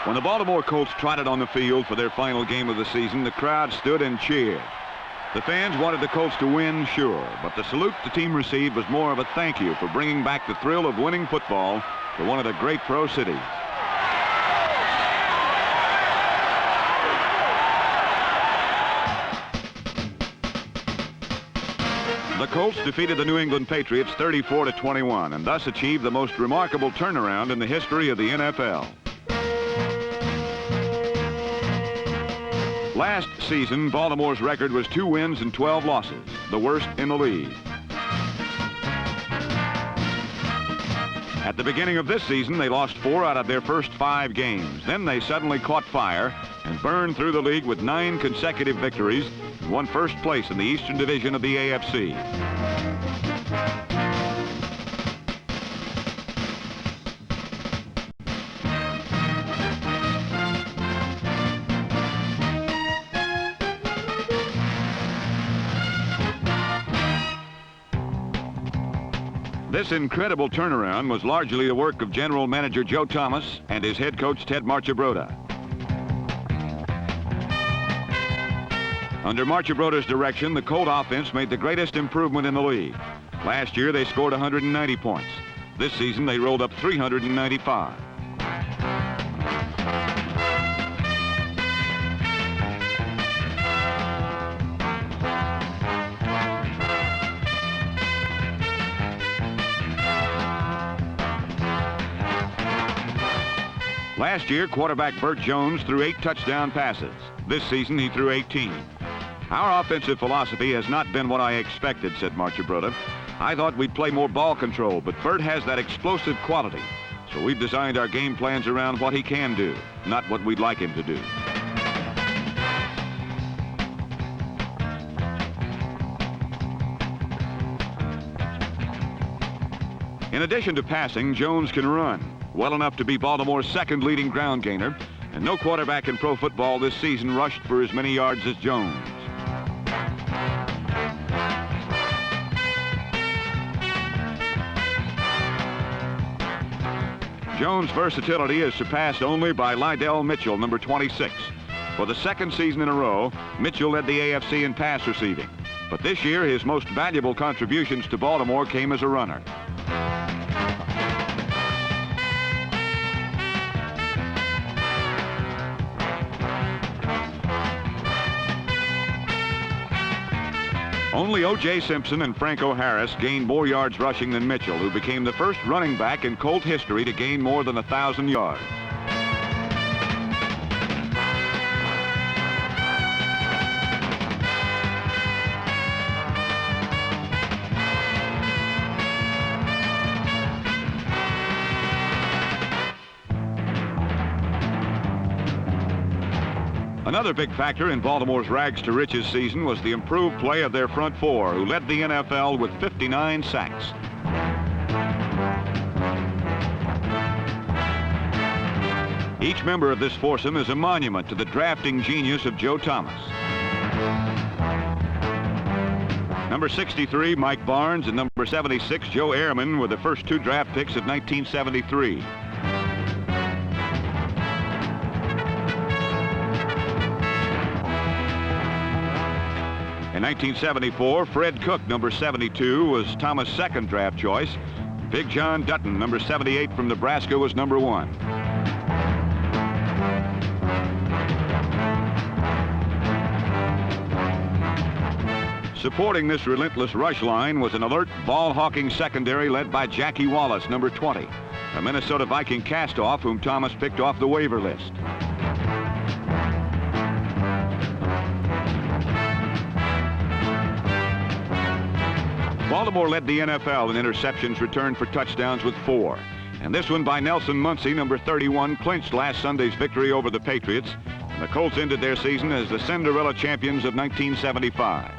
When the Baltimore Colts trotted on the field for their final game of the season, the crowd stood and cheered. The fans wanted the Colts to win, sure, but the salute the team received was more of a thank you for bringing back the thrill of winning football to one of the great pro cities. The Colts defeated the New England Patriots 34-21 and thus achieved the most remarkable turnaround in the history of the NFL. Last season, Baltimore's record was 2 wins and 12 losses, the worst in the league. At the beginning of this season, they lost 4 out of their first 5 games. Then they suddenly caught fire and burned through the league with 9 consecutive victories and won first place in the Eastern Division of the AFC. This incredible turnaround was largely the work of General Manager Joe Thomas and his head coach Ted Marchibroda. Under Marchibroda's direction, the Colt offense made the greatest improvement in the league. Last year, they scored 190 points. This season, they rolled up 395. Last year, quarterback Burt Jones threw 8 touchdown passes. This season, he threw 18. Our offensive philosophy has not been what I expected, said Marchibroda. I thought we'd play more ball control, but Burt has that explosive quality. So we've designed our game plans around what he can do, not what we'd like him to do. In addition to passing, Jones can run well enough to be Baltimore's second leading ground gainer, and no quarterback in pro football this season rushed for as many yards as Jones. Jones' versatility is surpassed only by Lydell Mitchell, number 26. For the second season in a row, Mitchell led the AFC in pass receiving. But this year, his most valuable contributions to Baltimore came as a runner. Only O.J. Simpson and Franco Harris gained more yards rushing than Mitchell, who became the first running back in Colt history to gain more than 1,000 yards. Another big factor in Baltimore's rags to riches season was the improved play of their front four, who led the NFL with 59 sacks. Each member of this foursome is a monument to the drafting genius of Joe Thomas. Number 63, Mike Barnes, and number 76, Joe Ehrman, were the first 2 draft picks of 1973. In 1974, Fred Cook, number 72, was Thomas' second draft choice. Big John Dutton, number 78 from Nebraska, was number 1. Supporting this relentless rush line was an alert, ball-hawking secondary led by Jackie Wallace, number 20, a Minnesota Viking cast-off whom Thomas picked off the waiver list. Baltimore led the NFL in interceptions returned for touchdowns with 4. And this one by Nelson Muncie, number 31, clinched last Sunday's victory over the Patriots. And the Colts ended their season as the Cinderella champions of 1975.